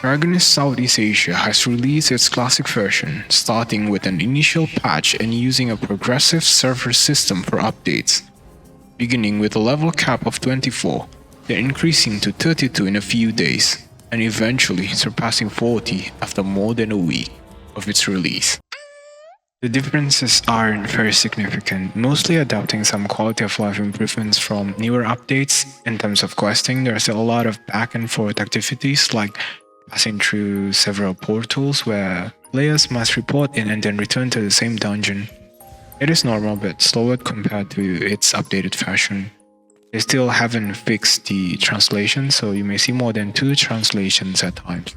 Dragonist Southeast Asia has released its classic version, starting with an initial patch and using a progressive server system for updates, beginning with a level cap of 24, then increasing to 32 in a few days, and eventually surpassing 40 after more than a week of its release. The differences aren't very significant, mostly adopting some quality of life improvements from newer updates. In terms of questing, there's still a lot of back and forth activities like passing through several portals where players must report in and then return to the same dungeon. It is normal but slower compared to its updated version. They still haven't fixed the translation, so you may see more than 2 translations at times.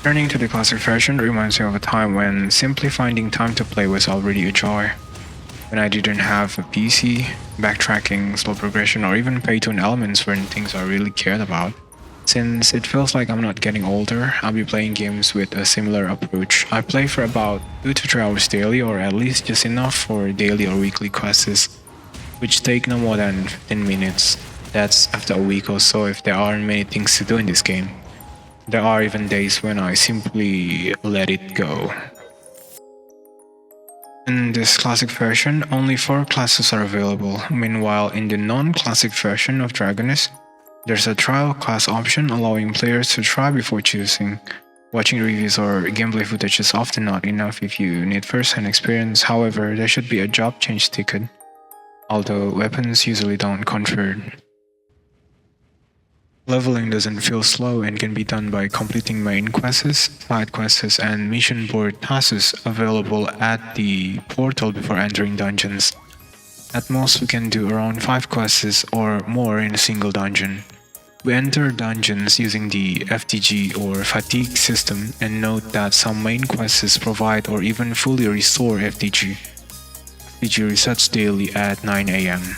Turning to the classic version reminds me of a time when simply finding time to play was already a joy. When I didn't have a PC, backtracking, slow progression, or even pay-to-win elements weren't things I really cared about. Since it feels like I'm not getting older, I'll be playing games with a similar approach. I play for about 2 to 3 hours daily, or at least just enough for daily or weekly quests, which take no more than 15 minutes. That's after a week or so if there aren't many things to do in this game. There are even days when I simply let it go. In this classic version, only 4 classes are available. Meanwhile, in the non-classic version of Dragonist, there's a trial class option allowing players to try before choosing. Watching reviews or gameplay footage is often not enough if you need first-hand experience. However, there should be a job change ticket, although weapons usually don't convert. Leveling doesn't feel slow and can be done by completing main quests, side quests, and mission board tasks available at the portal before entering dungeons. At most, we can do around 5 quests or more in a single dungeon. We enter dungeons using the FTG or fatigue system, and note that some main quests provide or even fully restore FTG. FTG resets daily at 9 AM.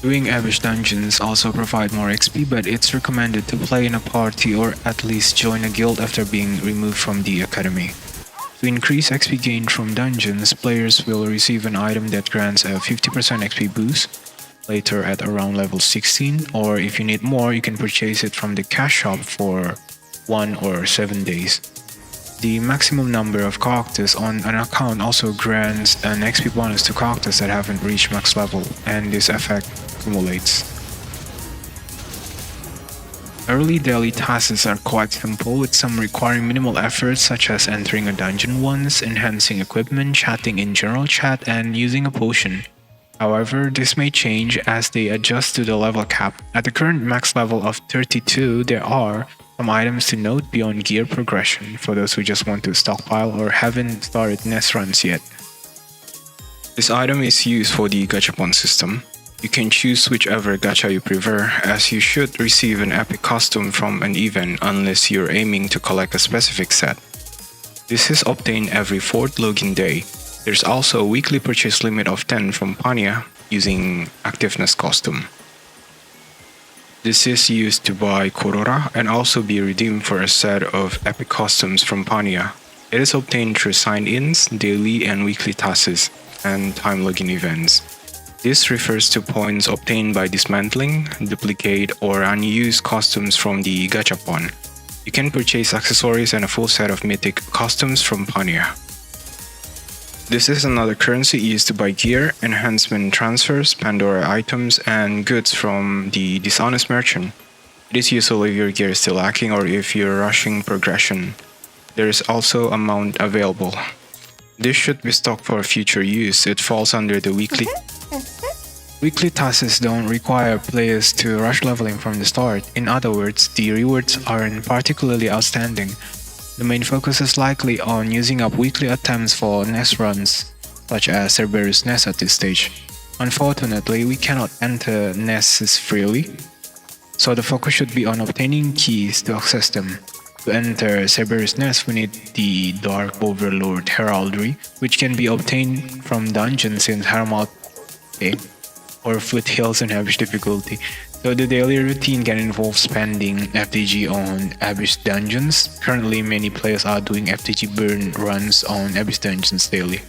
Doing average dungeons also provide more XP, but it's recommended to play in a party or at least join a guild after being removed from the academy. To increase XP gain from dungeons, players will receive an item that grants a 50% XP boost later at around level 16, or if you need more, you can purchase it from the cash shop for 1 or 7 days. The maximum number of characters on an account also grants an XP bonus to characters that haven't reached max level, and this effect accumulates. Early daily tasks are quite simple, with some requiring minimal effort such as entering a dungeon once, enhancing equipment, chatting in general chat, and using a potion. However, this may change as they adjust to the level cap. At the current max level of 32, there are some items to note beyond gear progression for those who just want to stockpile or haven't started nest runs yet. This item is used for the Gachapon system. You can choose whichever gacha you prefer, as you should receive an epic costume from an event unless you're aiming to collect a specific set. This is obtained every 4th login day. There's also a weekly purchase limit of 10 from Pania using Activeness Costume. This is used to buy Corora and also be redeemed for a set of epic costumes from Pania. It is obtained through sign-ins, daily and weekly tasks, and time login events. This refers to points obtained by dismantling, duplicate, or unused costumes from the Gachapon. You can purchase accessories and a full set of mythic costumes from Pania. This is another currency used to buy gear, enhancement transfers, Pandora items, and goods from the dishonest merchant. It is useful if your gear is still lacking or if you're rushing progression. There is also a mount available. This should be stocked for future use. It falls under the weekly tasks don't require players to rush leveling from the start. In other words, the rewards aren't particularly outstanding. The main focus is likely on using up weekly attempts for nest runs, such as Cerberus nest at this stage. Unfortunately, we cannot enter nests freely, so the focus should be on obtaining keys to access them. To enter Cerberus nest, we need the Dark Overlord Heraldry, which can be obtained from dungeons in Herald or foothills in average difficulty. So the daily routine can involve spending FTG on Abyss dungeons. Currently, many players are doing FTG burn runs on Abyss dungeons daily.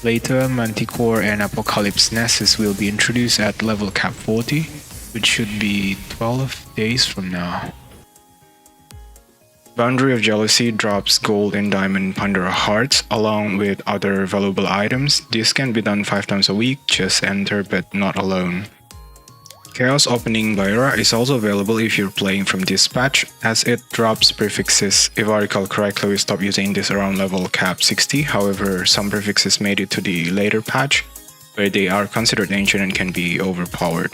Later, Manticore and Apocalypse nests will be introduced at level cap 40. which should be 12 days from now. Boundary of Jealousy drops gold and diamond Pandora hearts along with other valuable items. This can be done 5 times a week, just enter but not alone. Chaos Opening Baera is also available if you're playing from this patch, as it drops prefixes. If I recall correctly, we stopped using this around level cap 60, however some prefixes made it to the later patch, where they are considered ancient and can be overpowered.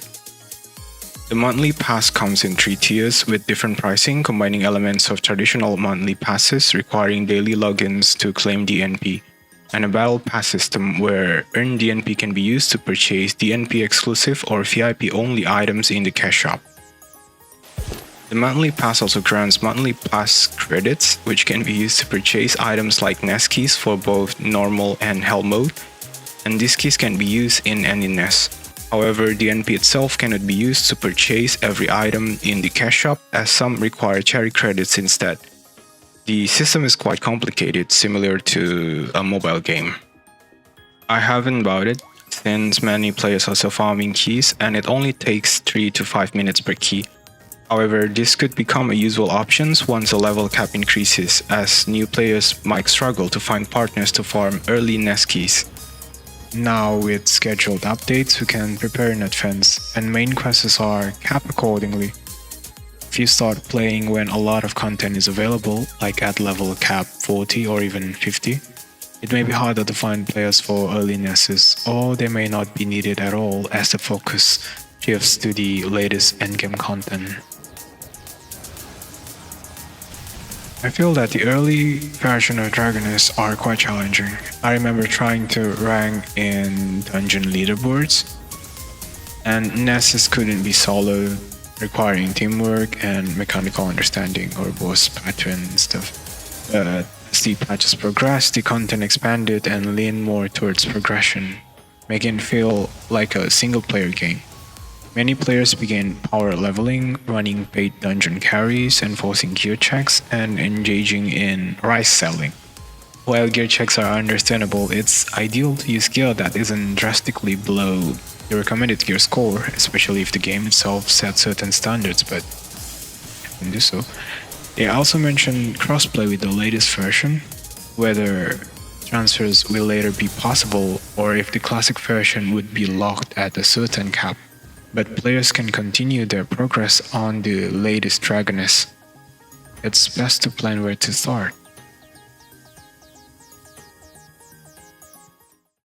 The monthly pass comes in 3 tiers with different pricing, combining elements of traditional monthly passes requiring daily logins to claim DNP, and a battle pass system where earned DNP can be used to purchase DNP exclusive or VIP only items in the cash shop. The monthly pass also grants monthly pass credits, which can be used to purchase items like nest keys for both normal and hell mode, and these keys can be used in any nest. However, DNP itself cannot be used to purchase every item in the cash shop, as some require cherry credits instead. The system is quite complicated, similar to a mobile game. I haven't bought it, since many players are still farming keys and it only takes 3 to 5 minutes per key. However, this could become a useful option once the level cap increases, as new players might struggle to find partners to farm early nest keys. Now with scheduled updates, we can prepare in advance, and main quests are capped accordingly. If you start playing when a lot of content is available, like at level cap 40 or even 50, it may be harder to find players for early nests, or they may not be needed at all as the focus shifts to the latest endgame content. I feel that the early version of Dragoness are quite challenging. I remember trying to rank in dungeon leaderboards, and Nesses couldn't be solo, requiring teamwork and mechanical understanding or boss pattern and stuff. As the patches progressed, the content expanded and leaned more towards progression, making it feel like a single-player game. Many players began power leveling, running paid dungeon carries, enforcing gear checks, and engaging in rice selling. While gear checks are understandable, it's ideal to use gear that isn't drastically below the recommended gear score, especially if the game itself sets certain standards, but it can do so. They also mentioned crossplay with the latest version, whether transfers will later be possible or if the classic version would be locked at a certain cap. But players can continue their progress on the latest Dragoness. It's best to plan where to start.